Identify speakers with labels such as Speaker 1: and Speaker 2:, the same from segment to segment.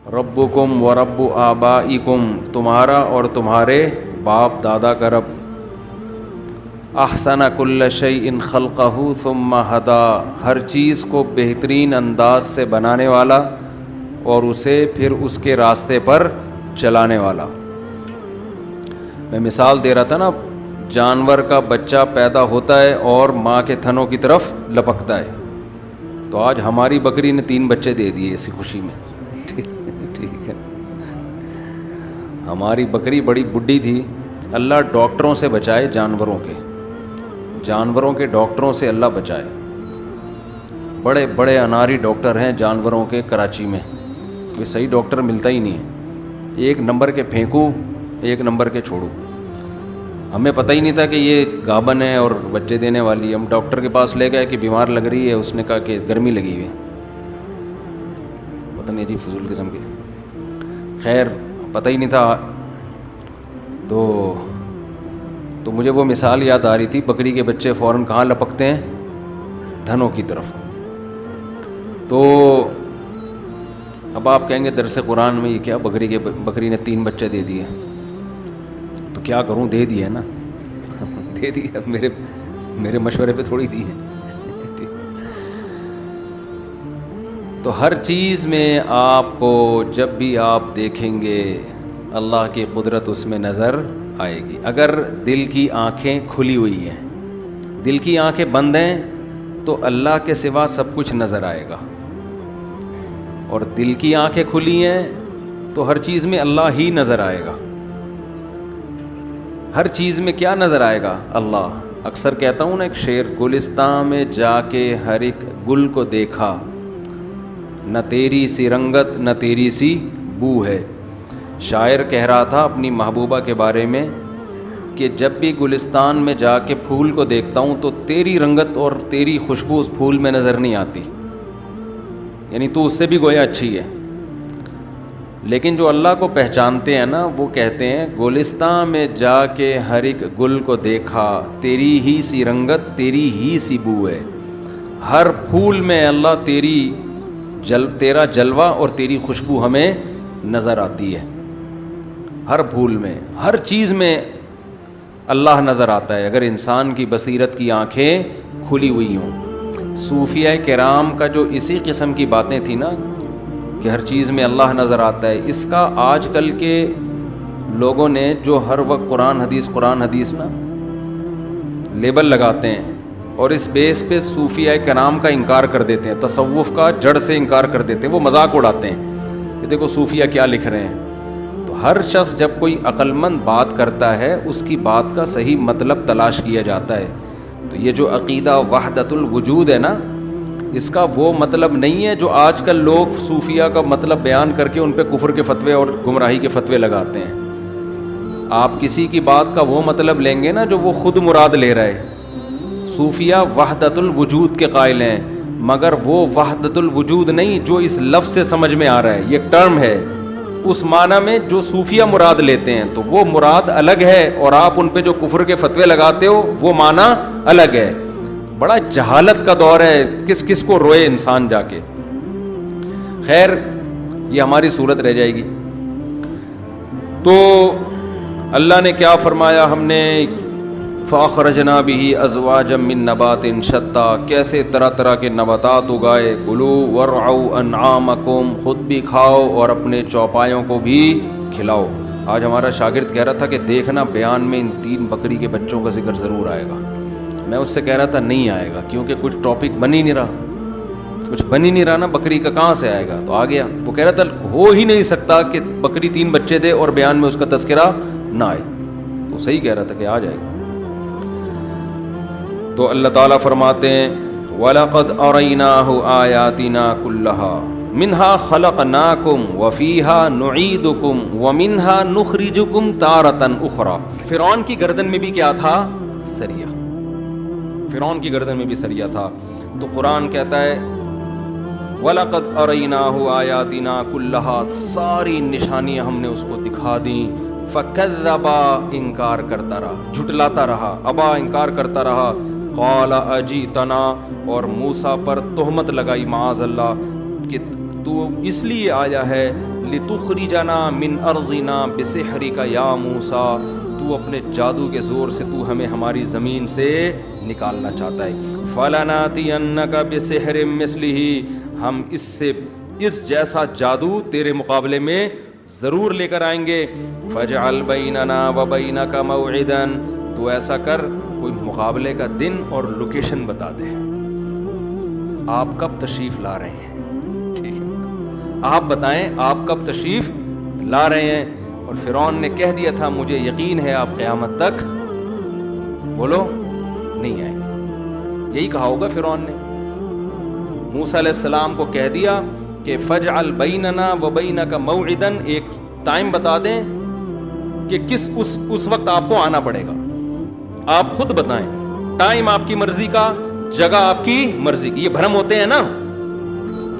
Speaker 1: ربکم و رب آبائکم، تمہارا اور تمہارے باپ دادا کا رب، احسن کل شیء خلقہ ثم ہدا، ہر چیز کو بہترین انداز سے بنانے والا اور اسے پھر اس کے راستے پر چلانے والا۔ میں مثال دے رہا تھا نا، جانور کا بچہ پیدا ہوتا ہے اور ماں کے تھنوں کی طرف لپکتا ہے، تو آج ہماری بکری نے 3 بچے دے دیے اسی خوشی میں، ٹھیک ہے۔ ہماری بکری بڑی بڈھی تھی، اللہ ڈاکٹروں سے بچائے، جانوروں کے ڈاکٹروں سے اللہ بچائے۔ بڑے بڑے اناری ڈاکٹر ہیں جانوروں کے کراچی میں، یہ صحیح ڈاکٹر ملتا ہی نہیں ہے، 1 نمبر کے پھینکوں 1 نمبر کے چھوڑوں۔ ہمیں پتہ ہی نہیں تھا کہ یہ گابن ہے اور بچے دینے والی ہے، ہم ڈاکٹر کے پاس لے گئے کہ بیمار لگ رہی ہے، اس نے کہا کہ گرمی لگی ہوئی ہے، پتہ نہیں جی فضول قسم کی، خیر پتہ ہی نہیں تھا۔ تو مجھے وہ مثال یاد آ رہی تھی، بکری کے بچے فوراً کہاں لپکتے ہیں؟ دھنوں کی طرف۔ تو اب آپ کہیں گے درس قرآن میں یہ کیا، بکری نے 3 بچے دے دیے، تو کیا کروں؟ دے دیے نا، دے دیے، اب میرے مشورے پہ تھوڑی دی ہے۔ تو ہر چیز میں آپ کو جب بھی آپ دیکھیں گے اللہ کی قدرت اس میں نظر آئے گی۔ اگر دل کی آنکھیں کھلی ہوئی ہیں، دل کی آنکھیں بند ہیں، تو اللہ کے سوا سب کچھ نظر آئے گا، اور دل کی آنکھیں کھلی ہیں تو ہر چیز میں اللہ ہی نظر آئے گا۔ ہر چیز میں کیا نظر آئے گا؟ اللہ۔ اکثر کہتا ہوں نا ایک شعر، گلستان میں جا کے ہر ایک گل کو دیکھا، نہ تیری سی رنگت نہ تیری سی بو ہے۔ شاعر کہہ رہا تھا اپنی محبوبہ کے بارے میں کہ جب بھی گلستان میں جا کے پھول کو دیکھتا ہوں تو تیری رنگت اور تیری خوشبو اس پھول میں نظر نہیں آتی، یعنی تو اس سے بھی گویا اچھی ہے۔ لیکن جو اللہ کو پہچانتے ہیں نا، وہ کہتے ہیں گلستان میں جا کے ہر ایک گل کو دیکھا، تیری ہی سی رنگت تیری ہی سی بو ہے۔ ہر پھول میں اللہ تیرا جلوہ اور تیری خوشبو ہمیں نظر آتی ہے، ہر پھول میں، ہر چیز میں اللہ نظر آتا ہے، اگر انسان کی بصیرت کی آنکھیں کھلی ہوئی ہوں۔ صوفیہ کرام کا جو اسی قسم کی باتیں تھیں نا کہ ہر چیز میں اللہ نظر آتا ہے، اس کا آج کل کے لوگوں نے جو ہر وقت قرآن حدیث نا لیبل لگاتے ہیں، اور اس بیس پہ صوفیہ کرام کا انکار کر دیتے ہیں، تصوف کا جڑ سے انکار کر دیتے ہیں، وہ مذاق اڑاتے ہیں کہ دیکھو صوفیہ کیا لکھ رہے ہیں۔ تو ہر شخص جب کوئی عقل مند بات کرتا ہے، اس کی بات کا صحیح مطلب تلاش کیا جاتا ہے۔ تو یہ جو عقیدہ وحدت الوجود ہے نا، اس کا وہ مطلب نہیں ہے جو آج کل لوگ صوفیہ کا مطلب بیان کر کے ان پہ کفر کے فتوے اور گمراہی کے فتوے لگاتے ہیں۔ آپ کسی کی بات کا وہ مطلب لیں گے نا جو وہ خود مراد لے رہا ہے۔ صوفیہ وحدت الوجود کے قائل ہیں، مگر وہ وحدت الوجود نہیں جو اس لفظ سے سمجھ میں آ رہا ہے، یہ ٹرم ہے، اس معنی میں جو صوفیہ مراد لیتے ہیں، تو وہ مراد الگ ہے، اور آپ ان پہ جو کفر کے فتوے لگاتے ہو وہ معنی الگ ہے۔ بڑا جہالت کا دور ہے، کس کو روئے انسان جا کے۔ خیر یہ ہماری صورت رہ جائے گی۔ تو اللہ نے کیا فرمایا، ہم نے فَأَخْرَجْنَا بِهِ أَزْوَاجًا مِّن نَبَاتٍ شَتَّىٰ، کیسے طرح طرح کے نباتات اگائے، کُلُوا وَارْعَوْا أَنْعَامَكُمْ، خود بھی کھاؤ اور اپنے چوپایوں کو بھی کھلاؤ۔ آج ہمارا شاگرد کہہ رہا تھا کہ دیکھنا بیان میں ان 3 بکری کے بچوں کا ذکر ضرور آئے گا۔ میں اس سے کہہ رہا تھا نہیں آئے گا، کیونکہ کچھ ٹاپک بن ہی نہیں رہا نا، بکری کا کہاں سے آئے گا؟ تو آ گیا۔ وہ کہہ رہا تھا ہو ہی نہیں سکتا کہ بکری 3 بچے دے اور بیان میں اس کا تذکرہ نہ آئے، تو صحیح کہہ رہا تھا کہ آ جائے گا۔ تو اللہ تعالیٰ فرماتے ہیں وَلَقَدْ أَرَيْنَاهُ آيَاتِنَا كُلَّهَا مِنْهَا خَلَقْنَاكُمْ وَفِيهَا نُعِيدُكُمْ وَمِنْهَا نُخْرِجُكُمْ تَارَةً أُخْرَى۔ فرعون کی گردن میں بھی کیا تھا؟ سریا۔ فرعون کی گردن میں بھی سریا تھا۔ تو قرآن کہتا ہے وَلَقَدْ أَرَيْنَاهُ آيَاتِنَا كُلَّهَا، ساری نشانیاں ہم نے اس کو دکھا دیں۔ فَكَذَّبَ، انکار کرتا رہا، جھٹلاتا رہا، ابا انکار کرتا رہا۔ قال اجیتنا، اور موسیٰ پر تہمت لگائی معاذ اللہ کہ تو اس لیے آیا ہے لتخرجنا من ارضنا بسحرک یا موسیٰ، تو اپنے جادو کے زور سے تو ہمیں ہماری زمین سے نکالنا چاہتا ہے. فلناتینک بسحر مثلہ، ہم اس جیسا جادو تیرے مقابلے میں ضرور لے کر آئیں گے. فاجعل بیننا وبینک موعدا، تو ایسا کر کوئی مقابلے کا دن اور لوکیشن بتا دے، آپ کب تشریف لا رہے ہیں. ٹھیک ہے، آپ بتائیں آپ کب تشریف لا رہے ہیں. اور فرعون نے کہہ دیا تھا مجھے یقین ہے آپ قیامت تک بولو نہیں آئیں گے. یہی کہا ہوگا فرعون نے. موسیٰ علیہ السلام کو کہہ دیا کہ فجعل بیننا وبینک موعدا، ایک ٹائم بتا دیں کہ کس اس وقت آپ کو آنا پڑے گا. آپ خود بتائیں، ٹائم آپ کی مرضی کا، جگہ آپ کی مرضی کی. یہ بھرم ہوتے ہیں نا،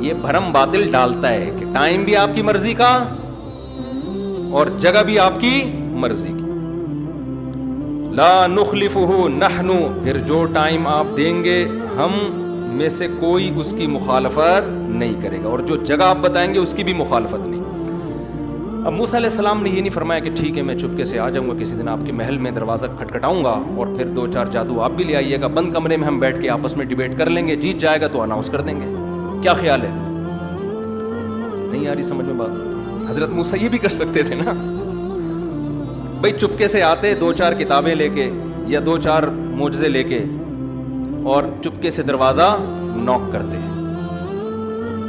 Speaker 1: یہ بھرم باطل ڈالتا ہے کہ ٹائم بھی آپ کی مرضی کا اور جگہ بھی آپ کی مرضی کی. لا نخلفہ نحن، پھر جو ٹائم آپ دیں گے ہم میں سے کوئی اس کی مخالفت نہیں کرے گا، اور جو جگہ آپ بتائیں گے اس کی بھی مخالفت نہیں. اب موسیٰ علیہ السلام نے یہ نہیں فرمایا کہ ٹھیک ہے میں چپکے سے آ جاؤں گا کسی دن آپ کے محل میں، دروازہ کھٹکھٹاؤں گا اور پھر 2-4 جادو آپ بھی لے آئیے گا، بند کمرے میں ہم بیٹھ کے آپس میں ڈیبیٹ کر لیں گے، جیت جائے گا تو اناؤنس کر دیں گے. کیا خیال ہے؟ نہیں آ رہی سمجھ میں بات؟ حضرت موسیٰ یہ بھی کر سکتے تھے نا بھائی، چپکے سے آتے 2-4 کتابیں لے کے یا 2-4 معجزے لے کے اور چپکے سے دروازہ نوک کرتے.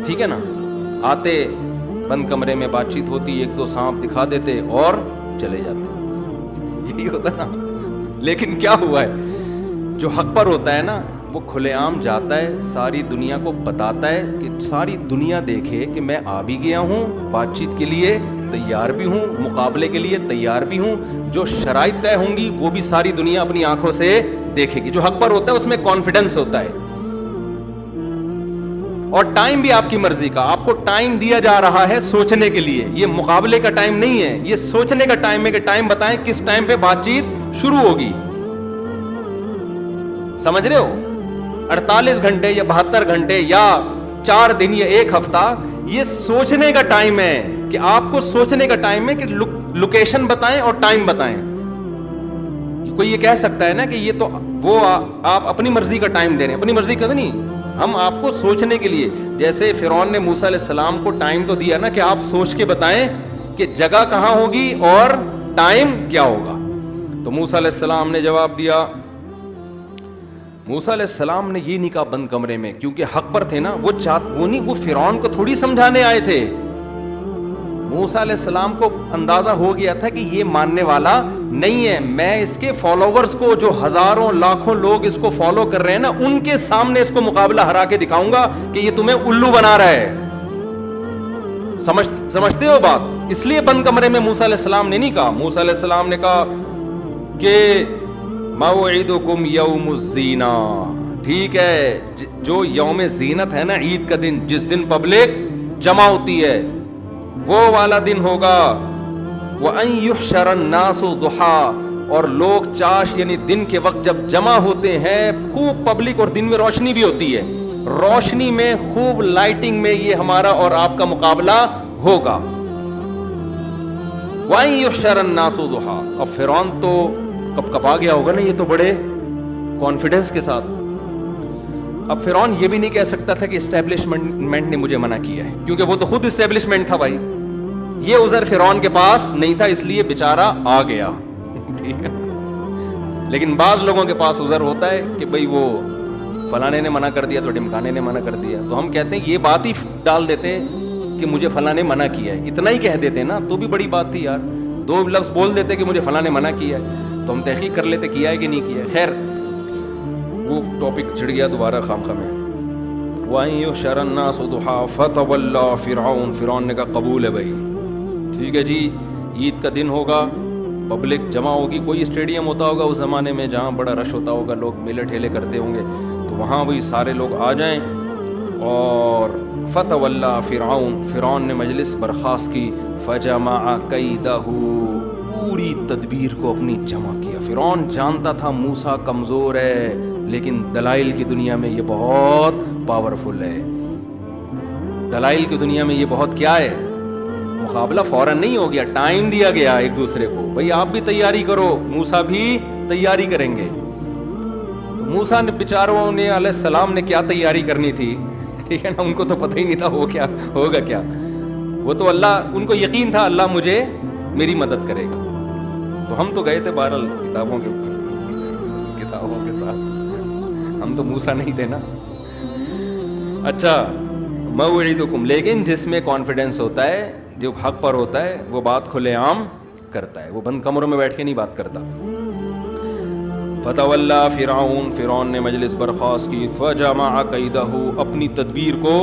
Speaker 1: ٹھیک ہے نا، آتے بند کمرے میں بات چیت ہوتی، 1-2 سانپ دکھا دیتے اور چلے جاتے. یہی ہوتا نا. لیکن کیا ہوا ہے، جو حق پر ہوتا ہے نا وہ کھلے عام جاتا ہے، ساری دنیا کو بتاتا ہے کہ ساری دنیا دیکھے کہ میں آ بھی گیا ہوں، بات چیت کے لیے تیار بھی ہوں، مقابلے کے لیے تیار بھی ہوں. جو شرائط طے ہوں گی وہ بھی ساری دنیا اپنی آنکھوں سے دیکھے گی. جو حق پر ہوتا ہے اس میں کانفیڈنس ہوتا ہے. اور ٹائم بھی آپ کی مرضی کا، آپ کو ٹائم دیا جا رہا ہے سوچنے کے لیے. یہ مقابلے کا ٹائم نہیں ہے، یہ سوچنے کا ٹائم ہے کہ ٹائم بتائیں کس ٹائم پہ بات چیت شروع ہوگی. سمجھ رہے ہو؟ 48 گھنٹے یا 72 گھنٹے یا 4 دن یا 1 ہفتہ، یہ سوچنے کا ٹائم ہے کہ آپ کو سوچنے کا ٹائم ہے کہ لوکیشن بتائیں اور ٹائم بتائیں. کوئی یہ کہہ سکتا ہے نا کہ یہ تو وہ آپ اپنی مرضی کا ٹائم دے رہے ہیں. اپنی مرضی کا نہیں، ہم آپ کو سوچنے کے لیے. جیسے فرعون نے موسیٰ علیہ السلام کو ٹائم تو دیا نا کہ آپ سوچ کے بتائیں کہ جگہ کہاں ہوگی اور ٹائم کیا ہوگا. تو موسیٰ علیہ السلام نے جواب دیا. موسیٰ علیہ السلام نے یہ نہیں کہا بند کمرے میں، کیونکہ حق پر تھے نا. وہ فرعون کو تھوڑی سمجھانے آئے تھے. موسیٰ علیہ السلام کو اندازہ ہو گیا تھا کہ یہ ماننے والا نہیں ہے. میں اس کے فالوورز کو، جو ہزاروں لاکھوں لوگ اس کو فالو کر رہے ہیں نا، ان کے سامنے اس کو مقابلہ ہرا کے دکھاؤں گا کہ یہ تمہیں الو بنا رہا ہے. سمجھتے ہو بات؟ اس لیے بند کمرے میں موسیٰ علیہ السلام نے نہیں کہا. موسیٰ علیہ السلام نے کہا کہ موعدکم یوم الزینہ. ٹھیک ہے، جو یوم زینت ہے نا، عید کا دن، جس دن پبلک جمع ہوتی ہے، وہ والا دن ہوگا. وَأَن يُحْشَرَ النَّاسُ ضُحًى، اور لوگ چاش یعنی دن کے وقت جب جمع ہوتے ہیں، خوب پبلک، اور دن میں روشنی بھی ہوتی ہے، روشنی میں خوب لائٹنگ میں یہ ہمارا اور آپ کا مقابلہ ہوگا. وَأَن يُحْشَرَ النَّاسُ ضُحًى. اب فرعون تو کب آ گیا ہوگا نا، یہ تو بڑے کانفیڈنس کے ساتھ. اب فرعون یہ بھی نہیں کہہ سکتا تھا کہ اسٹیبلشمنٹ نے مجھے منع کیا ہے، کیونکہ وہ تو خود اسٹیبلشمنٹ تھا بھائی. یہ عذر فرعون کے پاس نہیں تھا، اس لیے بیچارہ آ گیا. ٹھیک ہے، لیکن بعض لوگوں کے پاس عذر ہوتا ہے کہ بھئی وہ فلانے نے منع کر دیا تو ڈمکانے نے منع کر دیا. تو ہم کہتے ہیں یہ بات ہی ڈال دیتے کہ مجھے فلاں نے منع کیا ہے، اتنا ہی کہہ دیتے نا تو بھی بڑی بات تھی یار. 2 لفظ بول دیتے کہ مجھے فلاں نے منع کیا ہے تو ہم تحقیق کر لیتے کیا ہے کہ نہیں کیا ہے. خیر وہ ٹاپک چڑھ گیا دوبارہ خامخواہ میں. وَأَن يُحْشَرَ النَّاسُ ضُحًى فَتَوَلَّىٰ فِرْعَوْنُ. فرعون نے کہا قبول ہے بھائی، ٹھیک ہے جی، عید کا دن ہوگا، پبلک جمع ہوگی. کوئی اسٹیڈیم ہوتا ہوگا اس زمانے میں جہاں بڑا رش ہوتا ہوگا، لوگ میلے ٹھیلے کرتے ہوں گے، تو وہاں وہی سارے لوگ آ جائیں. اور فَتَوَلَّىٰ فِرْعَوْنُ، فرعون نے مجلس برخاست کی. فَجَمَعَ كَيْدَهُ، پوری تدبیر کو اپنی جمع کیا. فرعون جانتا تھا موسیٰ کمزور ہے، لیکن دلائل کی دنیا میں یہ بہت پاورفل ہے. دلائل کی دنیا میں یہ بہت کیا ہے؟ مقابلہ فوراً نہیں ہو گیا, ٹائم دیا گیا ایک دوسرے کو, بھئی آپ بھی تیاری کرو, موسیٰ بھی تیاری کریں گے. موسیٰ نے بیچاروں نے علیہ السلام نے کیا تیاری کرنی تھی, ٹھیک ہے نا, ان کو تو پتہ ہی نہیں تھا وہ کیا ہوگا کیا. وہ تو اللہ, ان کو یقین تھا اللہ مجھے میری مدد کرے گا. تو ہم تو گئے تھے بہرحال کتابوں کے ساتھ, ہم تو موسیٰ نہیں تھے نا. اچھا, موعدکم, لیکن جس میں کانفیڈنس ہوتا ہے, جو حق پر ہوتا ہے, وہ بات کھلے عام کرتا ہے, وہ بند کمروں میں بیٹھ کے نہیں بات کرتا. فتولی فرعون, فرعون نے مجلس برخاست کی, فجمع کیدہ, اپنی تدبیر کو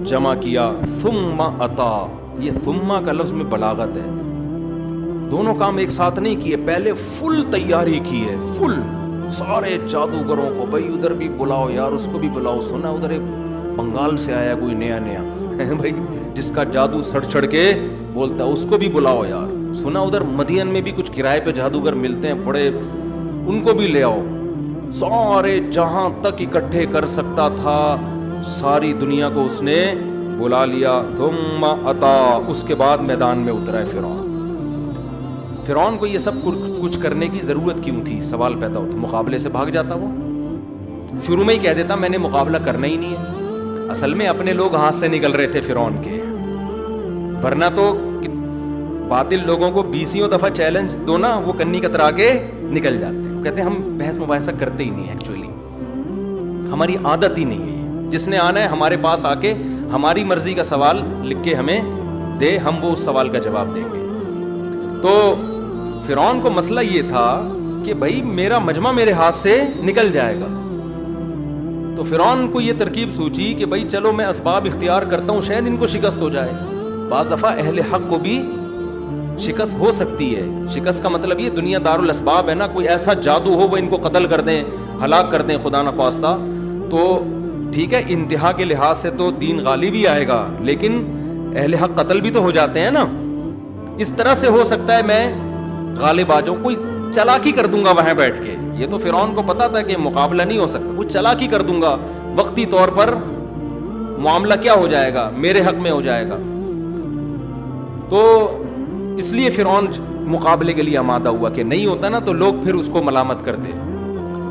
Speaker 1: جمع کیا, ثم اتا, یہ ثم کا لفظ میں بلاغت ہے, دونوں کام ایک ساتھ نہیں کیے, پہلے فل تیاری کی ہے, فل سارے جادوگروں کو, بھائی ادھر بھی بلاؤ یار, اس کو بھی بلاؤ, سنا ادھر ایک بنگال سے آیا کوئی نیا بھائی جس کا جادو سڑ چڑھ کے بولتا ہے, اس کو بھی بلاؤ یار, سنا ادھر مدین میں بھی کچھ کرائے پہ جادوگر ملتے ہیں بڑے, ان کو بھی لے آؤ. سارے جہاں تک اکٹھے کر سکتا تھا ساری دنیا کو اس نے بلا لیا. ثم اتا, اس کے بعد میدان میں اترا ہے فرعون. فرعون کو یہ سب کچھ کرنے کی ضرورت کیوں تھی, سوال پیدا ہوتا, مقابلے سے بھاگ جاتا, وہ شروع میں ہی کہہ دیتا میں نے مقابلہ کرنا ہی نہیں ہے. اصل میں اپنے لوگ ہاتھ سے نکل رہے تھے فرعون کے, ورنہ تو باطل لوگوں کو 20 دفعہ چیلنج دو نا, وہ کنی کترا کے نکل جاتے. کہتے ہیں ہم بحث مباحثہ کرتے ہی نہیں, ایکچولی ہماری عادت ہی نہیں ہے. جس نے آنا ہے ہمارے پاس آ کے ہماری مرضی کا سوال لکھ کے ہمیں دے, ہم وہ اس سوال کا جواب دیں گے. تو فرعون کو مسئلہ یہ تھا کہ بھائی میرا مجمع میرے ہاتھ سے نکل جائے گا. تو فرعون کو یہ ترکیب سوچی کہ بھائی چلو میں اسباب اختیار کرتا ہوں, شاید ان کو شکست ہو جائے. بعض دفعہ اہل حق کو بھی شکست ہو سکتی ہے. شکست کا مطلب یہ دنیا دار الاسباب ہے نا, کوئی ایسا جادو ہو وہ ان کو قتل کر دیں, ہلاک کر دیں خدا نخواستہ, تو ٹھیک ہے انتہا کے لحاظ سے تو دین غالب ہی آئے گا, لیکن اہل حق قتل بھی تو ہو جاتے ہیں نا. اس طرح سے ہو سکتا ہے میں غالب آ جاؤں, کوئی چالاکی کر دوں گا وہاں بیٹھ کے. یہ تو فرعون کو پتا تھا کہ مقابلہ نہیں ہو سکتا, کوئی چالاکی کر دوں گا, وقتی طور پر معاملہ کیا ہو جائے گا, میرے حق میں ہو جائے گا. تو اس لیے فرعون مقابلے کے لیے آمادہ ہوا, کہ نہیں ہوتا نا تو لوگ پھر اس کو ملامت کرتے.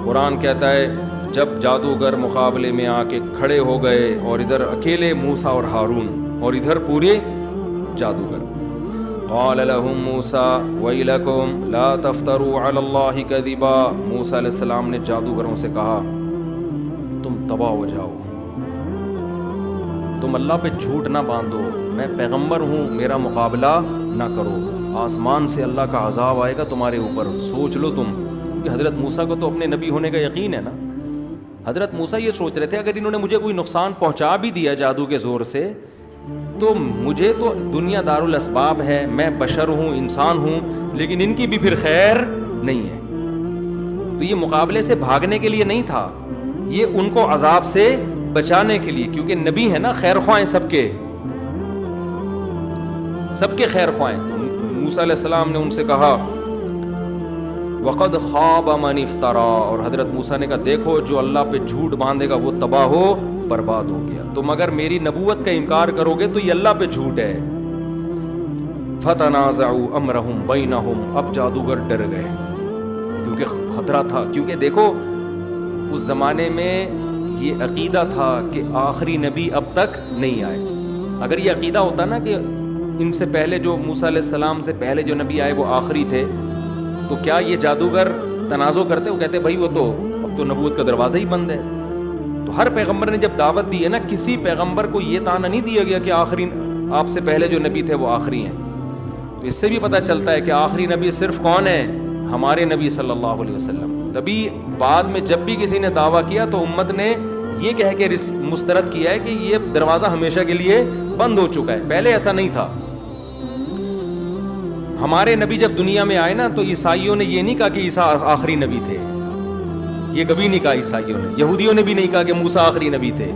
Speaker 1: قرآن کہتا ہے جب جادوگر مقابلے میں آ کے کھڑے ہو گئے, اور ادھر اکیلے موسیٰ اور ہارون, اور ادھر پورے جادوگر. قال لهم موسیٰ ویلکم لا تفتروا علی اللہ کذبا, موسیٰ علیہ السلام نے جادوگروں سے کہا تم تباہ ہو جاؤ, تم اللہ پہ جھوٹ نہ باندھو, میں پیغمبر ہوں, میرا مقابلہ نہ کرو, آسمان سے اللہ کا عذاب آئے گا تمہارے اوپر, سوچ لو تم. کیونکہ حضرت موسیٰ کو تو اپنے نبی ہونے کا یقین ہے نا. حضرت موسیٰ یہ سوچ رہے تھے اگر انہوں نے مجھے کوئی نقصان پہنچا بھی دیا جادو کے زور سے, تو مجھے تو دنیا دار الاسباب ہے, میں بشر ہوں, انسان ہوں, لیکن ان کی بھی پھر خیر نہیں ہے. تو یہ مقابلے سے بھاگنے کے لیے نہیں تھا, یہ ان کو عذاب سے بچانے کے لیے, کیونکہ نبی ہے نا, خیر خواہ سب کے خیر خواہ. موسیٰ علیہ السلام نے ان سے کہا وقد خاب من افترا, اور حضرت موسیٰ نے کہا دیکھو جو اللہ پہ جھوٹ باندھے گا وہ تباہ ہو برباد ہو گیا. تم اگر میری نبوت کا انکار کرو گے تو یہ اللہ پہ جھوٹ ہے. فتنازعوا امرهم بینہم, اب جادوگر ڈر گئے کیونکہ خطرہ تھا. کیونکہ دیکھو اس زمانے میں یہ عقیدہ تھا کہ آخری نبی اب تک نہیں آئے. اگر یہ عقیدہ ہوتا نا کہ ان سے پہلے جو موسیٰ علیہ السلام سے پہلے جو نبی آئے وہ آخری تھے, تو کیا یہ جادوگر تنازع کرتے؟ وہ کہتے بھائی وہ تو اب تو نبوت کا دروازہ ہی بند ہے. تو ہر پیغمبر نے جب دعوت دی ہے نا, کسی پیغمبر کو یہ طعنہ نہیں دیا گیا کہ آخری آپ سے پہلے جو نبی تھے وہ آخری ہیں. تو اس سے بھی پتہ چلتا ہے کہ آخری نبی صرف کون ہے, ہمارے نبی صلی اللہ علیہ وسلم. تبھی بعد میں جب بھی کسی نے دعویٰ کیا تو امت نے یہ کہہ کے مسترد کیا ہے کہ یہ دروازہ ہمیشہ کے لیے بند ہو چکا ہے, پہلے ایسا نہیں تھا. ہمارے نبی جب دنیا میں آئے نا تو عیسائیوں نے یہ نہیں کہا کہ عیسیٰ آخری نبی تھے, یہ کبھی نہیں کہا عیسائیوں نے. یہودیوں نے بھی نہیں کہا کہ موسیٰ آخری نبی تھے.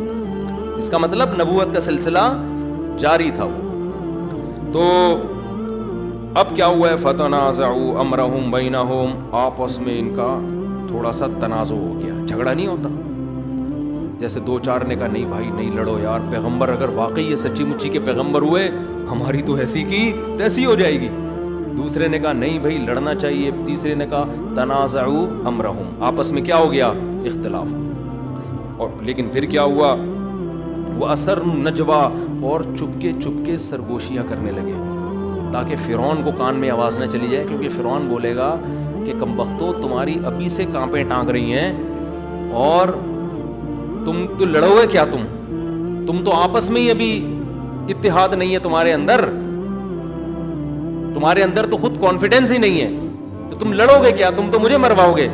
Speaker 1: اس کا مطلب نبوت کا سلسلہ جاری تھا وہ. تو اب کیا ہوا ہے, فتنازعوا امرهم بینہم, آپس میں ان کا تھوڑا سا تنازع ہو گیا. جھگڑا نہیں ہوتا جیسے دو چار نے کہا نہیں بھائی نہیں لڑو یار, پیغمبر اگر واقعی یہ سچی مچی کے پیغمبر ہوئے ہماری تو ایسی کی تیسی ہو جائے گی. دوسرے نے کہا نہیں بھائی لڑنا چاہیے. تیسرے نے کہا تنازعوا امرہم, آپس میں کیا ہو گیا, اختلاف. اور لیکن پھر کیا ہوا, وہ اثر نجوا, اور چپکے چپکے سرگوشیاں کرنے لگے تاکہ فرعون کو کان میں آواز نہ چلی جائے, کیونکہ فرعون بولے گا کہ کمبختو تمہاری ابھی سے کانپیں ٹانگ رہی ہیں اور تم تو لڑو گے کیا, تم تو آپس میں ہی ابھی اتحاد نہیں ہے تمہارے اندر تو خود کانفیڈنس ہی نہیں ہے, تو تم لڑو گے کیا, تم تو مجھے مرواؤ گے.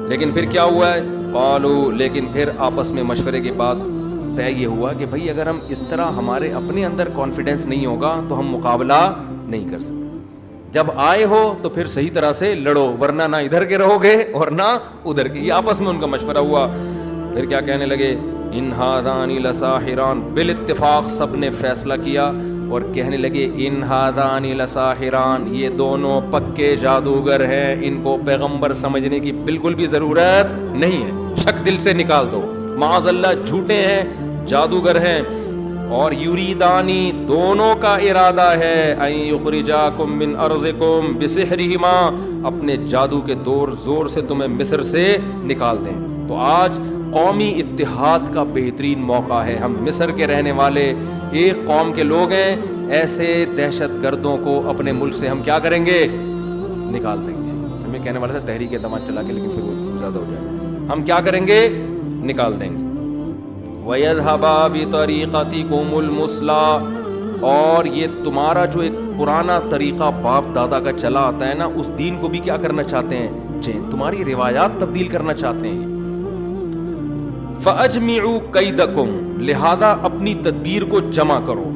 Speaker 1: لیکن پھر کیا ہوا ہے, قالوا, لیکن پھر آپس میں مشورے کے بعد طے یہ ہوا کہ بھائی اگر ہم اس طرح ہمارے اپنے اندر کانفیڈنس نہیں ہوگا تو ہم مقابلہ نہیں کر سکتے. جب آئے ہو تو پھر صحیح طرح سے لڑو, ورنہ نہ ادھر کے رہو گے اور نہ ادھر کے. یہ آپس میں ان کا مشورہ ہوا. پھر کیا کہنے لگے, ان ھذان لساحران, بالاتفاق سب نے فیصلہ کیا اور کہنے لگے ان ھذان لساحران, یہ دونوں پکے جادوگر ہیں, ان کو پیغمبر سمجھنے کی بالکل بھی ضرورت نہیں ہے, شک دل سے نکال دو, معاذ اللہ جھوٹے ہیں, جادوگر ہیں. اور یریدانی, دونوں کا ارادہ ہے, ان یخرجاکم من ارضکم بسحرہما, اپنے جادو کے زور سے تمہیں مصر سے نکال دیں. تو آج قومی اتحاد کا بہترین موقع ہے. ہم مصر کے رہنے والے ایک قوم کے لوگ ہیں, ایسے دہشت گردوں کو اپنے ملک سے ہم کیا کریں گے, نکال دیں گے. ہمیں کہنے والا تھا تحریک دماغ چلا کے, لیکن پھر وہ زیادہ ہو جائے گا. ہم کیا کریں گے, نکال دیں گے. وَيَذْهَبَا بِطَرِيقَتِكُمُ الْمُثْلَىٰ, اور یہ تمہارا جو ایک پرانا طریقہ باپ دادا کا چلا آتا ہے نا, اس دین کو بھی کیا کرنا چاہتے ہیں, تمہاری روایات تبدیل کرنا چاہتے ہیں. فَأَجْمِعُوا كَيْدَكُمْ, لہذا اپنی تدبیر کو جمع کرو.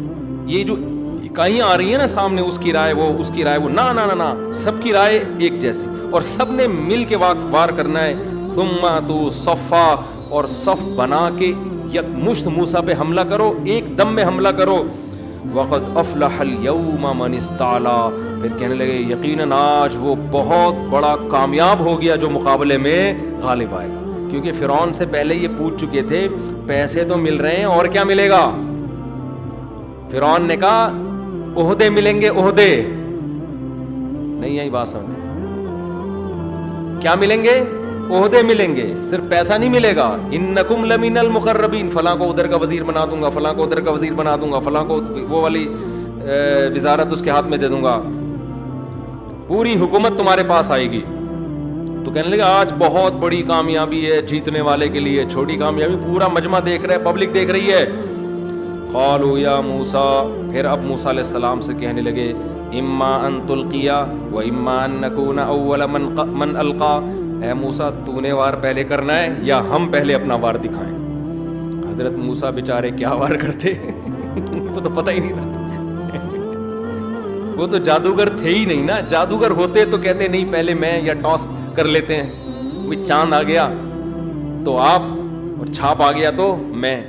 Speaker 1: یہ جو اکائیاں آ رہی ہیں نا سامنے, اس کی رائے وہ, اس کی رائے وہ, نہ سب کی رائے ایک جیسی, اور سب نے مل کے وار کرنا ہے. ثُمَّ أَتُوا صَفًّا, اور صف بنا کے یک مشت موسیٰ پہ حملہ کرو, ایک دم میں حملہ کرو. وَقَدْ أَفْلَحَ الْيَوْمَ مَنِ اسْتَعْلَىٰ, پھر کہنے لگے یقیناً آج وہ بہت بڑا کامیاب ہو گیا جو مقابلے میں غالب آئے گا. کیونکہ فرعون سے پہلے یہ پوچھ چکے تھے پیسے تو مل رہے ہیں اور کیا ملے گا. فرعون نے کہا عہدے ملیں گے, عہدے نہیں آئی بات سمجھ, کیا ملیں گے, عہدے ملیں گے, صرف پیسہ نہیں ملے گا. انکم لمن المقربین, فلاں کو ادھر کا وزیر بنا دوں گا, فلاں کو ادھر کا وزیر بنا دوں گا, فلاں کو وہ والی وزارت اس کے ہاتھ میں دے دوں گا, پوری حکومت تمہارے پاس آئے گی. تو کہنے لگا آج بہت بڑی کامیابی ہے جیتنے والے کے لیے, چھوٹی کامیابی پورا مجمع دیکھ رہا ہے, پبلک دیکھ رہی ہے. قالوا یا موسیٰ, پھر اب موسیٰ علیہ السلام سے کہنے لگے اما ان تلقیا و اما ان نکون اول من القا, اے موسیٰ تو نے وار پہلے کرنا ہے یا ہم پہلے اپنا وار دکھائیں. حضرت موسیٰ بیچارے کیا وار کرتے, ان کو تو پتہ ہی نہیں تھا, وہ تو جادوگر تھے ہی نہیں نا. جادوگر ہوتے تو کہتے نہیں پہلے میں, یا ٹاس کر لیتے ہیں, کوئی چاند آ گیا تو آپ, اور چھاپ آ گیا تو میں.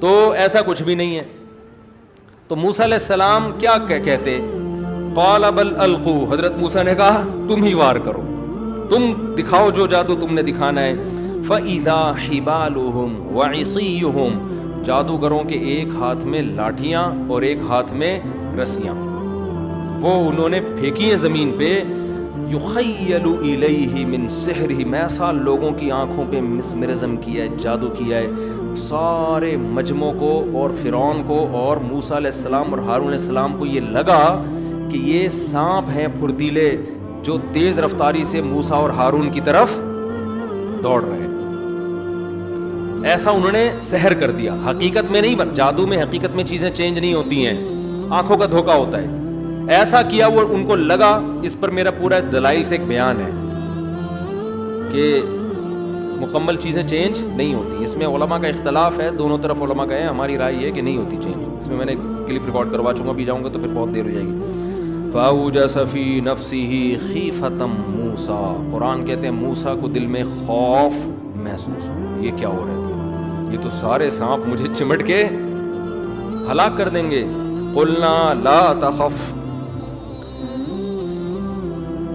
Speaker 1: تو ایسا کچھ بھی نہیں ہے. تو موسیٰ علیہ السلام کیا کہتے, قال بل القوا, حضرت موسیٰ نے کہا تم ہی وار کرو, تم دکھاؤ جو جادو تم نے دکھانا ہے. فَإِذَا حِبَالُهُمْ وَعِصِيُّهُمْ, جادوگروں کے ایک ہاتھ میں لاٹھیاں اور ایک ہاتھ میں رسیاں, وہ انہوں نے پھینکی ہیں زمین پہ. يُخَيَّلُ إِلَيْهِ مِن سِحْرِهِمْ, ایسا لوگوں کی آنکھوں پہ مسمرزم کیا ہے, جادو کیا ہے. سارے مجموع کو اور فرعون کو اور موسیٰ علیہ السلام اور ہارون علیہ السلام کو یہ لگا کہ یہ سانپ ہیں پھرتیلے جو تیز رفتاری سے موسیٰ اور ہارون کی طرف دوڑ رہے ہیں. ایسا انہوں نے سحر کر دیا. حقیقت میں نہیں, جادو میں حقیقت میں چیزیں چینج نہیں ہوتی ہیں, آنکھوں کا دھوکہ ہوتا ہے. ایسا کیا وہ ان کو لگا. اس پر میرا پورا دلائل سے ایک بیان ہے کہ مکمل چیزیں چینج نہیں ہوتی. اس میں علماء کا اختلاف ہے, دونوں طرف علماء کا ہے. ہماری رائے یہ ہے کہ نہیں ہوتی چینج. اس میں نے کلپ ریکارڈ کروا چکا, بھی جاؤں گا تو پھر بہت دیر ہو جائے گی. فَأَوْجَسَ فِي نَفْسِهِ خِيفَةً مُوسَىٰ, قرآن کہتے ہیں موسیٰ کو دل میں خوف محسوس ہوا, یہ کیا ہو رہا ہے, یہ تو سارے سانپ مجھے چمٹ کے ہلاک کر دیں گے. قُلْنَا لَا تَخَفْ,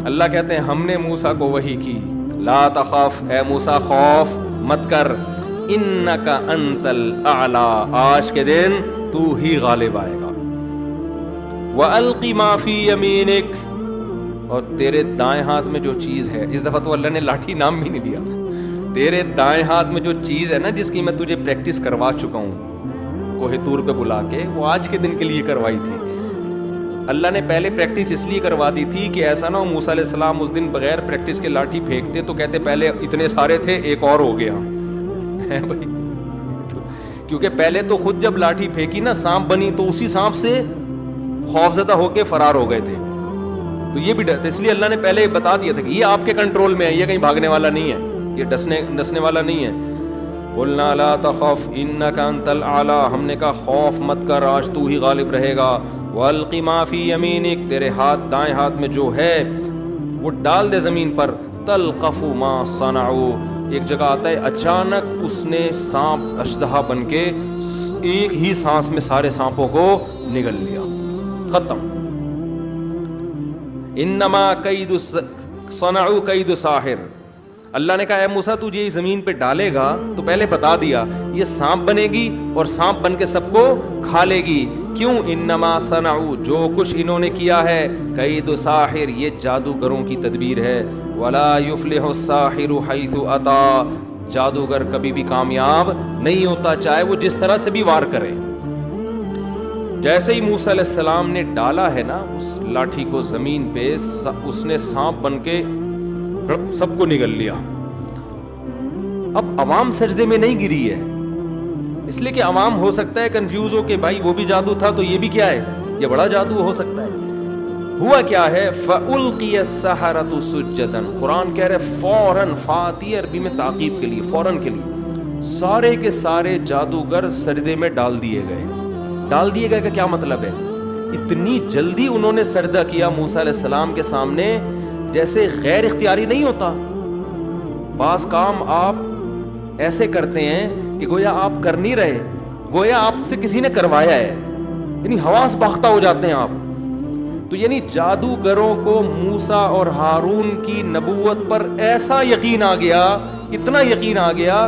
Speaker 1: اللہ کہتے ہیں ہم نے موسیٰ کو وحی کی, لا تخف, اے موسیٰ خوف مت کر, انک انت الاعلی, آج کے دن تو ہی غالب آئے گا. وَأَلْقِ مَا فِي يَمِينِكَ، اور تیرے دائیں ہاتھ میں جو چیز ہے، اس دفعہ تو اللہ نے لاٹھی نام بھی نہیں دیا، تیرے دائیں ہاتھ میں جو چیز ہے نا جس کی میں تجھے پریکٹس کروا چکا ہوں کوہ طور پہ بلا کے، وہ آج کے دن کے لیے کروائی تھی۔ اللہ نے پہلے پریکٹس اس لیے کروا دی تھی کہ ایسا نہ ہو موسیٰ علیہ السلام اس دن بغیر پریکٹس کے لاٹھی پھینکتے تو کہتے پہلے اتنے سارے تھے ایک اور ہو گیا ہے بھائی، کیونکہ پہلے تو خود جب لاٹھی پھینکی نا سانپ بنی تو اسی سانپ سے خوفزدہ ہو کے فرار ہو گئے تھے، تو یہ بھی ڈر، اس لیے اللہ نے پہلے بتا دیا تھا کہ یہ آپ کے کنٹرول میں ہے، یہ کہیں بھاگنے والا نہیں ہے، یہ ڈسنے والا نہیں ہے۔ قلنا لا تخف انک انت الاعلی، ہم نے کہا خوف مت کر، آج تو ہی غالب رہے گا۔ والق ما فی یمینک، تیرے ہاتھ دائیں ہاتھ میں جو ہے وہ ڈال دے زمین پر۔ تلقف ما صنعوا، ایک جگہ آتا ہے اچانک اس نے سانپ اشدہا بن کے ایک ہی سانس میں سارے سانپوں کو نگل لیا، ختم۔ انما کید صنعوا کید ساحر، اللہ نے کہا اے موسیٰ تجھے یہ زمین پہ ڈالے گا تو پہلے بتا دیا یہ سانپ بنے گی اور سانپ بن کے سب کو کھا لے گی۔ کیوں؟ انما صنعوا، جو کچھ انہوں نے کیا ہے، کید ساحر، یہ جادوگروں کی تدبیر ہے۔ ولا یفلح الساحر حیث اتا، جادوگر کبھی بھی کامیاب نہیں ہوتا چاہے وہ جس طرح سے بھی وار کرے۔ جیسے ہی موسیٰ علیہ السلام نے ڈالا ہے نا اس لاٹھی کو زمین پہ، اس نے سانپ بن کے سب کو نگل لیا۔ اب عوام سجدے میں نہیں گری ہے، اس لیے کہ عوام ہو سکتا ہے کنفیوز ہو کہ بھائی وہ بھی جادو تھا تو یہ بھی کیا ہے، یہ بڑا جادو ہو سکتا ہے۔ ہوا کیا ہے؟ فَأُلْقِيَ السَّحَرَةُ سُجَّدًا، قرآن کہہ رہے فوراً، فاتی عربی میں تعقیب کے لیے، فوراً کے لیے سارے کے سارے جادوگر سجدے میں ڈال دیے گئے۔ ڈال دیے گئے کا کیا مطلب ہے؟ اتنی جلدی انہوں نے سجدہ کیا موسیٰ علیہ السلام کے سامنے جیسے غیر اختیاری نہیں ہوتا۔ بعض کام آپ ایسے کرتے ہیں کہ گویا آپ کر نہیں رہے، گویا آپ سے کسی نے کروایا ہے، یعنی حواس باختہ ہو جاتے ہیں آپ۔ تو یعنی جادوگروں کو موسیٰ اور ہارون کی نبوت پر ایسا یقین آ گیا، اتنا یقین آ گیا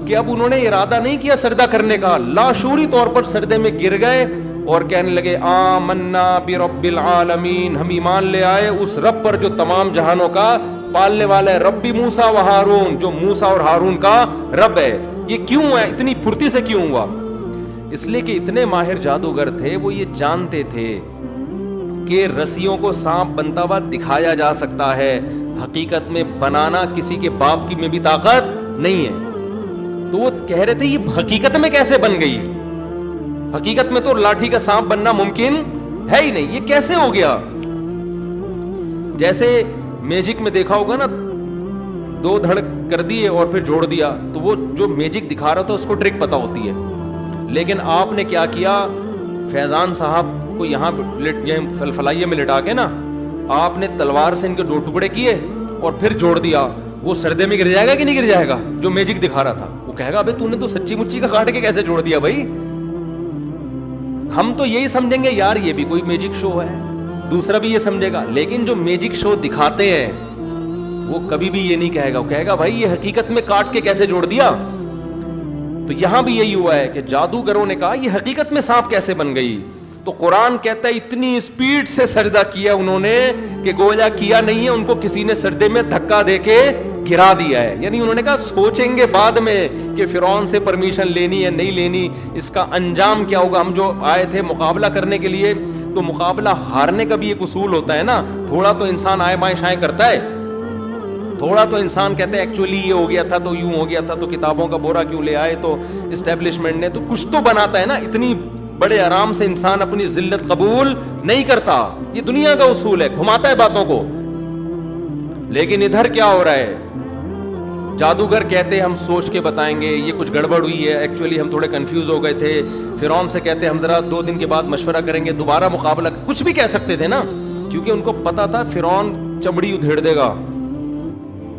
Speaker 1: کہ اب انہوں نے ارادہ نہیں کیا سجدہ کرنے کا، لاشعوری طور پر سجدے میں گر گئے اور کہنے لگے آمنا برب العالمین، ہم ایمان لے آئے اس رب پر جو تمام جہانوں کا پالنے والا ہے، رب موسیٰ و ہارون، جو موسیٰ اور ہارون کا رب ہے۔ یہ کیوں ہے؟ اتنی پھرتی سے کیوں ہوا؟ اس لیے کہ اتنے ماہر جادوگر تھے، وہ یہ جانتے تھے کہ رسیوں کو سانپ بنتا ہوا دکھایا جا سکتا ہے، حقیقت میں بنانا کسی کے باپ کی میں بھی طاقت نہیں ہے۔ تو وہ کہہ رہے تھے یہ حقیقت میں کیسے بن گئی؟ حقیقت میں تو لاٹھی کا سانپ بننا ممکن ہے ہی نہیں، یہ کیسے ہو گیا؟ جیسے میجک میں دیکھا ہوگا نا، دو دھڑک کر دیے اور پھر جوڑ دیا، تو وہ جو میجک دکھا رہا تھا اس کو ٹرک پتا ہوتی ہے، لیکن آپ نے کیا کیا، فیضان صاحب کو یہاں فلائیے میں لٹا کے نا آپ نے تلوار سے ان کے دو ٹکڑے کیے اور پھر جوڑ دیا، وہ سردے میں گر جائے گا کہ نہیں گر جائے گا؟ جو میجک دکھا رہا تھا وہ کہے گا ابے تو نے تو سچی مچی کا کاٹ کے کیسے جوڑ دیا بھائی؟ ہم تو یہی سمجھیں گے یار یہ بھی کوئی میجک شو ہے، دوسرا بھی یہ سمجھے گا، لیکن جو میجک شو دکھاتے ہیں وہ کبھی بھی یہ نہیں کہے گا، وہ کہے گا بھائی یہ حقیقت میں کاٹ کے کیسے جوڑ دیا؟ تو یہاں بھی یہی ہوا ہے کہ جادوگروں نے کہا یہ حقیقت میں سانپ کیسے بن گئی؟ تو قرآن کہتا ہے اتنی اسپیڈ سے سجدہ کیا انہوں نے کہ گویا کیا نہیں ہے، ان کو کسی نے سجدے میں دھکا دے کے گرا دیا ہے۔ یعنی انہوں نے کہا سوچیں گے بعد میں کہ فرعون سے پرمیشن لینی ہے نہیں لینی، اس کا انجام کیا ہوگا۔ ہم جو آئے تھے مقابلہ کرنے کے لیے، تو مقابلہ ہارنے کا بھی ایک اصول ہوتا ہے نا، تھوڑا تو انسان آئے بائیں شائیں کرتا ہے، تھوڑا تو انسان کہتا ہے ایکچولی یہ ہو گیا تھا تو یوں ہو گیا تھا، تو کتابوں کا بورا کیوں لے آئے، تو اسٹیبلشمنٹ نے تو کچھ تو بناتا ہے نا، اتنی بڑے آرام سے انسان اپنی ذلت قبول نہیں کرتا، یہ دنیا کا اصول ہے، گھماتا ہے باتوں کو۔ لیکن ادھر کیا ہو رہا ہے، جادوگر کہتے ہم سوچ کے بتائیں گے، یہ کچھ گڑبڑ ہوئی ہے، ایکچولی ہم تھوڑے کنفیوز ہو گئے تھے، فرعون سے کہتے ہم ذرا 2 دن کے بعد مشورہ کریں گے، دوبارہ مقابلہ، کچھ بھی کہہ سکتے تھے نا، کیونکہ ان کو پتا تھا فرعون چمڑی ادھیڑ دے گا،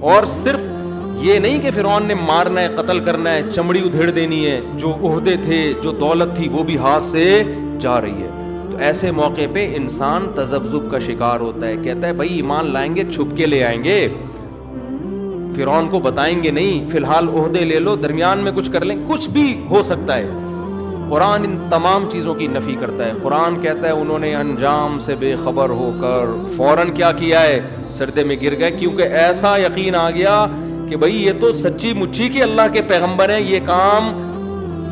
Speaker 1: اور صرف یہ نہیں کہ فرعون نے مارنا ہے قتل کرنا ہے، چمڑی ادھیڑ دینی ہے، جو عہدے تھے جو دولت تھی وہ بھی ہاتھ سے جا رہی ہے۔ تو ایسے موقع پہ انسان تذبذب کا شکار ہوتا ہے، کہتا ہے بھائی ایمان لائیں گے چھپ کے لے آئیں گے، فرعون کو بتائیں گے نہیں، فی الحال عہدے لے لو، درمیان میں کچھ کر لیں، کچھ بھی ہو سکتا ہے۔ قرآن ان تمام چیزوں کی نفی کرتا ہے. قرآن کہتا ہے انہوں نے انجام سے بے خبر ہو کر فوراً کیا کیا ہے, سردے میں گر گئے, کیونکہ ایسا یقین آ گیا کہ بھئی یہ تو سچی مچی کے اللہ کے پیغمبر ہیں, یہ کام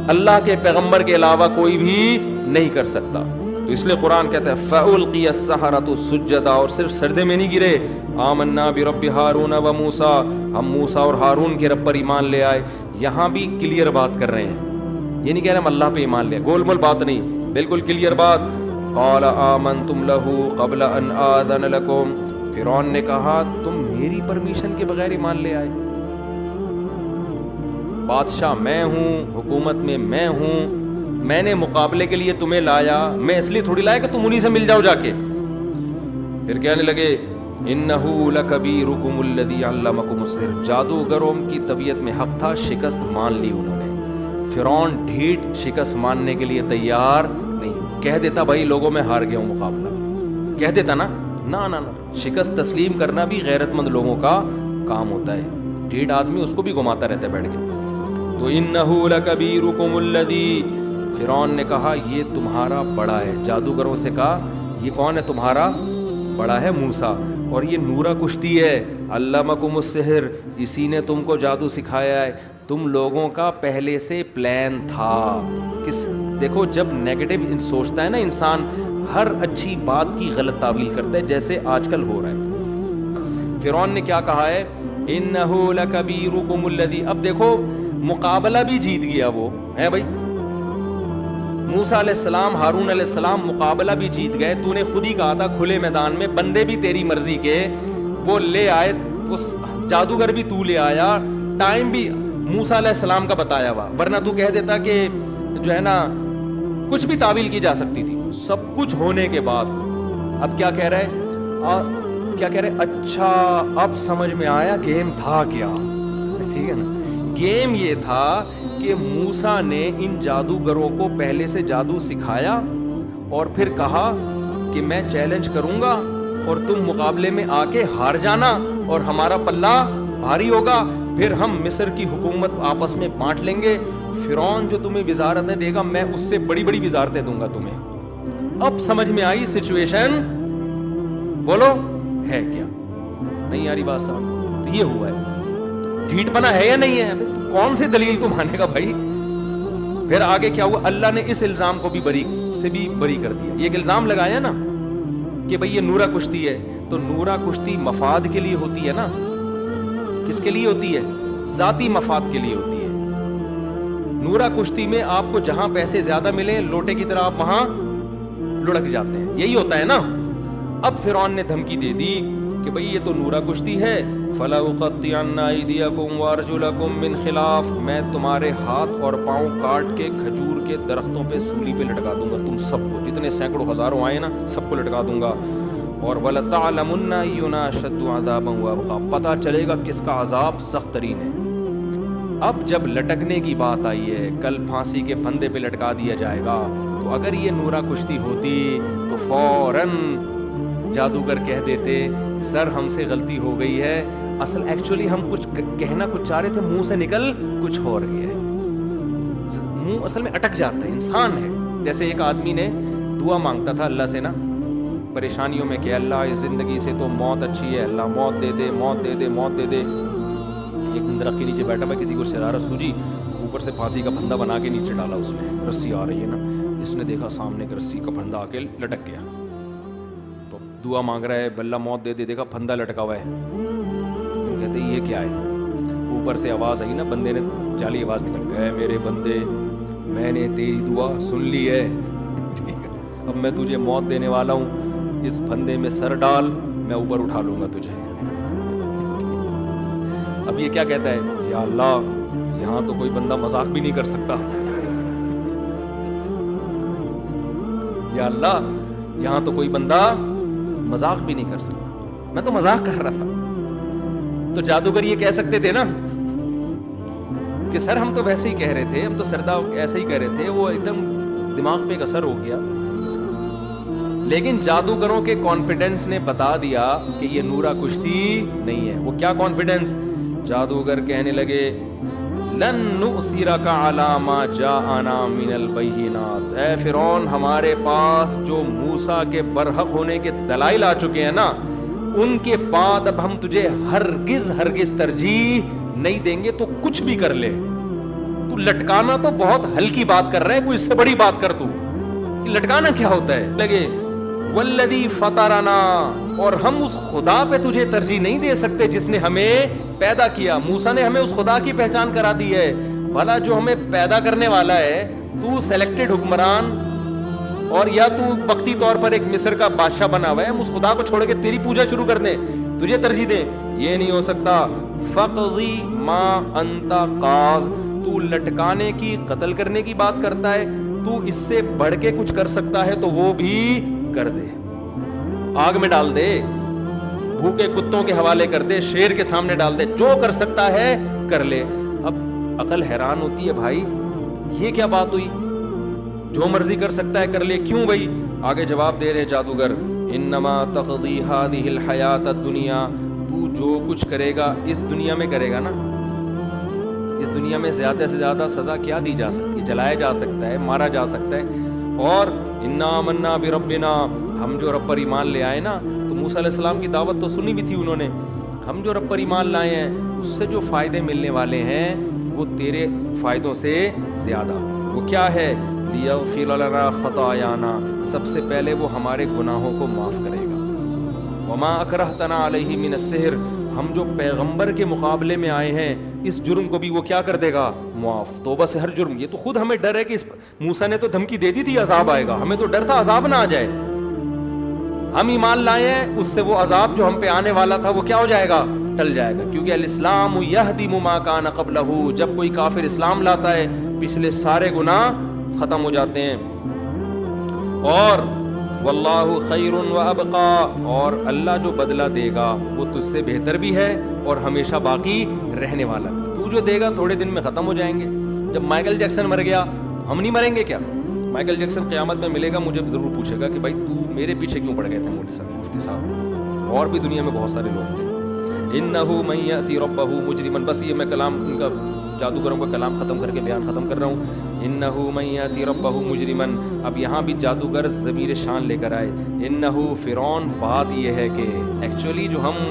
Speaker 1: اللہ کے پیغمبر کے علاوہ کوئی بھی نہیں کر سکتا. تو اس لیے قرآن کہتا ہے فَأُلْقِيَ السَّحَرَةُ سُجَّدًا, اور صرف سردے میں نہیں گرے. آمنا برب ہارون و موسیٰ, ہم موسیٰ اور ہارون کے رب پر ایمان لے آئے. یہاں بھی کلیئر بات کر رہے ہیں, یہ نہیں کہہ رہے ہم اللہ پہ ایمان لے, گول مول بات نہیں, بالکل کلیئر بات. قَالَ آمَنْتُمْ لَهُ قَبْلَ أَنْ آذَنَ لَكُمْ, فرعون نے کہا تم میری پرمیشن کے بغیر ایمان لے آئے. بادشاہ میں ہوں, حکومت میں میں ہوں, میں نے مقابلے کے لیے تمہیں لایا, میں اس لیے تھوڑی لایا کہ تم انہی سے مل جاؤ جا کے. پھر کہنے لگے انہو لکبیرکم الذی علمکم السحر, جادوگروں کی طبیعت میں حق تھا, شکست مان لی انہوں نے. فرعون ڈھیٹ شکست ماننے کے لیے تیار نہیں, کہہ دیتا بھائی لوگوں میں ہار گیا ہوں مقابلہ, کہہ دیتا نا, نا شکست تسلیم کرنا بھی غیرت مند لوگوں کا کام ہوتا ہے. ڈھیٹ آدمی اس کو بھی گھماتا رہتا ہے بیٹھ کے. تو انہو لکبیرکم الذی, فرعون نے کہا یہ تمہارا بڑا ہے, جادوگروں سے کہا یہ کون ہے تمہارا بڑا ہے, موسیٰ, اور یہ نورا کشتی ہے, علمکم السحر, اسی نے تم کو جادو سکھایا ہے. تم لوگوں کا پہلے سے پلان تھا. دیکھو جب نیگیٹو سوچتا ہے نا انسان, ہر اچھی بات کی غلط تعویل کرتا ہے, جیسے آج کل ہو رہا ہے. فرعون نے کیا کہا ہے, انہو لکبیرکم الذی, اب دیکھو مقابلہ بھی جیت گیا وہ ہے بھائی, موسیٰ علیہ السلام ہارون علیہ السلام مقابلہ بھی جیت گئے. تو نے خود ہی کہا تھا کھلے میدان میں, بندے بھی تیری مرضی کے وہ لے آئے, اس جادوگر بھی تو لے آیا, ٹائم بھی موسیٰ علیہ السلام کا بتایا ہوا, ورنہ تو کہہ دیتا کہ جو ہے نا کچھ بھی تعویل کی جا سکتی تھی. سب کچھ ہونے کے بعد اب کیا کہہ رہے, اچھا اب سمجھ میں آیا گیم تھا کیا. ٹھیک ہے نا, گیم یہ تھا کہ موسیٰ نے ان جادوگروں کو پہلے سے جادو سکھایا اور پھر کہا کہ میں چیلنج کروں گا اور تم مقابلے میں آ کے ہار جانا اور ہمارا پلہ بھاری ہوگا, پھر ہم مصر کی حکومت آپس میں بانٹ لیں گے. فرعون جو تمہیں وزارتیں دے گا میں اس سے بڑی بڑی وزارتیں دوں گا تمہیں. اب سمجھ میں آئی سچویشن, بولو ہے کیا, نہیں آ رہی بات سمجھ؟ تو یہ ہوا ہے, ڈھیٹ پنا ہے یا نہیں ہے, کون سی دلیل تو مانے گا بھائی. پھر آگے کیا ہوا, اللہ نے اس الزام کو بھی بری کر دیا. یہ ایک الزام لگایا نا کہ بھئی یہ نورا کشتی ہے, تو نورا کشتی مفاد کے لیے ہوتی ہے نا, کس کے لیے ہوتی ہے, ذاتی مفاد کے لیے ہوتی ہے. نورا کشتی میں آپ کو جہاں پیسے زیادہ ملیں لوٹے کی طرح آپ وہاں لڑک جاتے ہیں, یہی ہوتا ہے نا. اب فرعون نے دھمکی دے دی کہ بھئی یہ تو نورا کشتی ہے, فَلَأُقَطِّعَنَّ أَيْدِيَكُمْ وَأَرْجُلَكُمْ مِنْ خِلَافٍ, میں تمہارے ہاتھ اور پاؤں کاٹ کے کھجور کے درختوں پہ سولی پہ لٹکا دوں گا, تم سب کو, جتنے سینکڑوں ہزاروں آئے نا سب کو لٹکا دوں گا. اور وَلَتَعْلَمُنَّ أَيُّنَا أَشَدُّ عَذَابًا وَأَبْقَىٰ, پتہ چلے گا کس کا عذاب سخت ترین ہے. اب جب لٹکنے کی بات آئی ہے, کل پھانسی کے پھندے پہ لٹکا دیا جائے گا, تو اگر یہ نورا کشتی ہوتی تو فوراً جادوگر کہہ دیتے سر ہم سے غلطی ہو گئی ہے, اصل ایکچولی ہم کچھ کہنا کچھ چاہ رہے تھے, منہ سے نکل کچھ ہو رہی ہے. منہ اصل میں اٹک جاتا ہے, انسان ہے. جیسے ایک آدمی نے دعا مانگتا تھا اللہ سے نا پریشانیوں میں کہ اللہ اس زندگی سے تو موت اچھی ہے, اللہ موت دے دے, موت دے دے, موت دے دے. ایک دن درخت کے نیچے بیٹھا ہوا, کسی کو شرارت سوجی, اوپر سے پھانسی کا پھندا بنا کے نیچے ڈالا, اس میں رسی آ رہی ہے نا, اس نے دیکھا سامنے کے رسی کا پھندا آ کے لٹک گیا. تو دعا مانگ رہا ہے اللہ موت دے دے, دیکھا پھندا لٹکا ہوا ہے, تو کہتے یہ کیا ہے. اوپر سے آواز آئی نا, بندے نے جعلی آواز نکل گیا, میرے بندے میں نے تیری دعا سن لی ہے, ٹھیک ہے, اب میں تجھے موت دینے والا ہوں, اس پھندے میں سر ڈال, میں اوپر اٹھا لوں گا تجھے. اب یہ کیا کہتا ہے, یا اللہ یہاں تو کوئی بندہ مذاق بھی نہیں کر سکتا, یا اللہ یہاں تو کوئی بندہ مذاق بھی نہیں کر سکتا, میں تو مذاق کر رہا تھا. تو جادوگر یہ کہہ سکتے تھے نا کہ سر ہم تو ویسے ہی کہہ رہے تھے, ہم تو سردا ایسے ہی کہہ رہے تھے, وہ ایک دم دماغ پہ ایک اثر ہو گیا. لیکن جادوگروں کے کانفیڈنس نے بتا دیا کہ یہ نورا کشتی نہیں ہے. وہ کیا کانفیڈنس, جادوگر کہنے لگے لن نؤثرک علی ما جاءنا من البینات، اے فرعون ہمارے پاس جو موسیٰ کے برحق ہونے کے دلائل آ چکے ہیں نا، ان کے بعد اب ہم تجھے ہرگز ترجیح نہیں دیں گے، تو کچھ بھی کر لے۔ تو لٹکانا تو بہت ہلکی بات کر رہے ہیں، کوئی اس سے بڑی بات کر تو لٹکانا کیا ہوتا ہے؟ لگے والذی فطرنا، اور ہم اس خدا پہ تجھے ترجیح نہیں دے سکتے جس نے ہمیں پیدا کیا۔ موسیٰ نے ہمیں اس خدا کی پہچان کرا دی ہے، بھلا جو ہمیں پیدا کرنے والا ہے، تو سلیکٹڈ حکمران اور یا تو وقتی طور پر ایک مصر کا بادشاہ بنا ہوا ہے، ہم اس خدا کو چھوڑ کے تیری پوجا شروع کر دیں، تجھے ترجیح دیں؟ یہ نہیں ہو سکتا۔ فقضی ما انت قاض، تو لٹکانے کی، قتل کرنے کی بات کرتا ہے، تو اس سے بڑھ کے کچھ کر سکتا ہے تو وہ بھی کر دے، آگ میں ڈال دے، بھوکے کتوں کے حوالے کر دے، شیر کے سامنے ڈال دے، جو کر سکتا ہے کر لے۔ اب عقل حیران ہوتی ہے، بھائی یہ کیا بات ہوئی؟ جو مرضی کر سکتا ہے کر لے، کیوں بھائی؟ آگے جواب دے رہے جادوگر، انما تقضی هذه الحیات الدنیا، تو جو کچھ کرے گا اس دنیا میں کرے گا نا، اس دنیا میں زیادہ سے زیادہ سزا کیا دی جا سکتی ہے؟ جلایا جا سکتا ہے، مارا جا سکتا ہے۔ اور انا آمنا بربنا، ہم جو رب پر ایمان لے آئے نا، تو موسیٰ علیہ السلام کی دعوت تو سنی بھی تھی انہوں نے، ہم جو رب پر ایمان لائے ہیں اس سے جو فائدے ملنے والے ہیں وہ تیرے فائدوں سے زیادہ۔ وہ کیا ہے؟ لیغفر لنا خطایانا، سب سے پہلے وہ ہمارے گناہوں کو معاف کرے گا۔ وما اکرہتنا علیہ من السحر، ہم جو پیغمبر کے مقابلے میں آئے ہیں اس جرم کو بھی وہ کیا کر دے گا؟ معاف۔ توبہ سے ہر جرم، یہ تو خود ہمیں ڈر ہے کہ موسیٰ نے تو دھمکی دے دی تھی عذاب آئے گا، ہمیں تو ڈر تھا عذاب نہ آ جائے، ہم ایمان لائے ہیں، اس سے وہ عذاب جو ہم پہ آنے والا تھا وہ کیا ہو جائے گا؟ ٹل جائے گا، کیونکہ الاسلام یہدم ما کان قبلہ، جب کوئی کافر اسلام لاتا ہے پچھلے سارے گناہ ختم ہو جاتے ہیں۔ اور واللہ خیر و ابقا، اور اللہ جو بدلہ دے گا وہ تجھ سے بہتر بھی ہے اور ہمیشہ باقی رہنے والا بھی۔ تو جو دے گا تھوڑے دن میں ختم ہو جائیں گے۔ جب مائیکل جیکسن مر گیا ہم نہیں مریں گے کیا؟ مائیکل جیکسن قیامت میں ملے گا، مجھے ضرور پوچھے گا کہ بھائی تو میرے پیچھے کیوں پڑ گئے تھے مولوی صاحب، مفتی صاحب، اور بھی دنیا میں بہت سارے لوگ تھے۔ انہ من یأتی ربہ مجرما، بس یہ میں کلام ان کا جادوگروں کا کلام ختم کر کے بیان ختم کر رہا ہوں۔ انہ من یأتی ربہ مجرما، اب یہاں بھی جادوگر ضمیر شان لے کر آئے۔ انہ فرعون، بات یہ ہے کہ ایکچولی جو ہم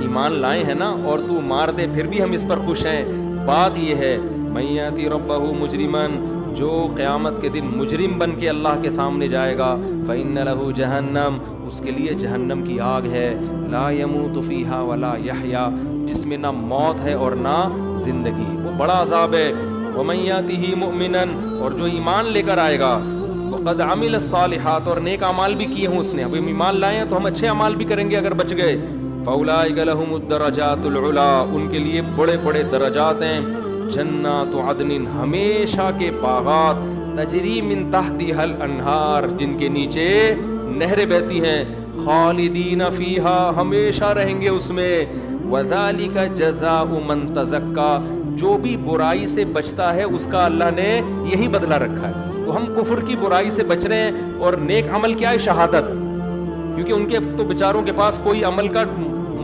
Speaker 1: ایمان لائے ہیں نا اور تو مار دے پھر بھی ہم اس پر خوش ہیں، بات یہ ہے من یأتی ربہ مجرما، جو قیامت کے دن مجرم بن کے اللہ کے سامنے جائے گا، فإن لہ جہنم، اس کے لیے جہنم کی آگ ہے، لا یموت فیہا ولا یحیا، جس میں نہ موت ہے اور نہ زندگی، وہ بڑا عذاب ہے۔ ومن یأتہ مؤمنا، اور جو ایمان لے کر آئے گا، وقد عمل الصالحات، اور نیک اعمال بھی کیے ہوں اس نے، اب ہم ایمان لائے ہیں تو ہم اچھے اعمال بھی کریں گے اگر بچ گئے، فاولئک لہم الدرجات العلی، ان کے لیے بڑے بڑے درجات ہیں، جنات عدن، ہمیشہ کے باغات، تجری من تحتها الانہار، جن کے نیچے نہریں بہتی ہیں، خالدین فیہا، ہمیشہ رہیں گے اس میں، وذالک جزاء من تزکا، جو بھی برائی سے بچتا ہے اس کا اللہ نے یہی بدلہ رکھا ہے۔ تو ہم کفر کی برائی سے بچ رہے ہیں، اور نیک عمل کیا ہے؟ شہادت، کیونکہ ان کے تو بیچاروں کے پاس کوئی عمل کا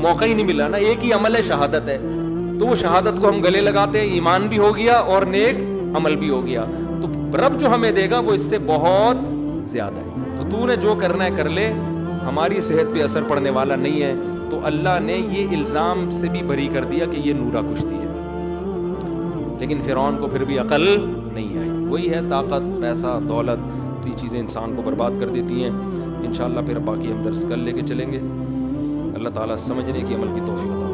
Speaker 1: موقع ہی نہیں ملا نا، ایک ہی عمل ہے، شہادت ہے، تو وہ شہادت کو ہم گلے لگاتے ہیں، ایمان بھی ہو گیا اور نیک عمل بھی ہو گیا، تو رب جو ہمیں دے گا وہ اس سے بہت زیادہ ہے۔ تو نے جو کرنا ہے کر لے، ہماری صحت پہ اثر پڑنے والا نہیں ہے۔ تو اللہ نے یہ الزام سے بھی بری کر دیا کہ یہ نورا کشتی ہے، لیکن فرعون کو پھر بھی عقل نہیں آئی۔ وہی ہے طاقت، پیسہ، دولت، تو یہ چیزیں انسان کو برباد کر دیتی ہیں۔ انشاءاللہ پھر باقی ہم درس کل لے کے چلیں گے۔ اللہ تعالیٰ سمجھنے کی، عمل کی توفیق عطا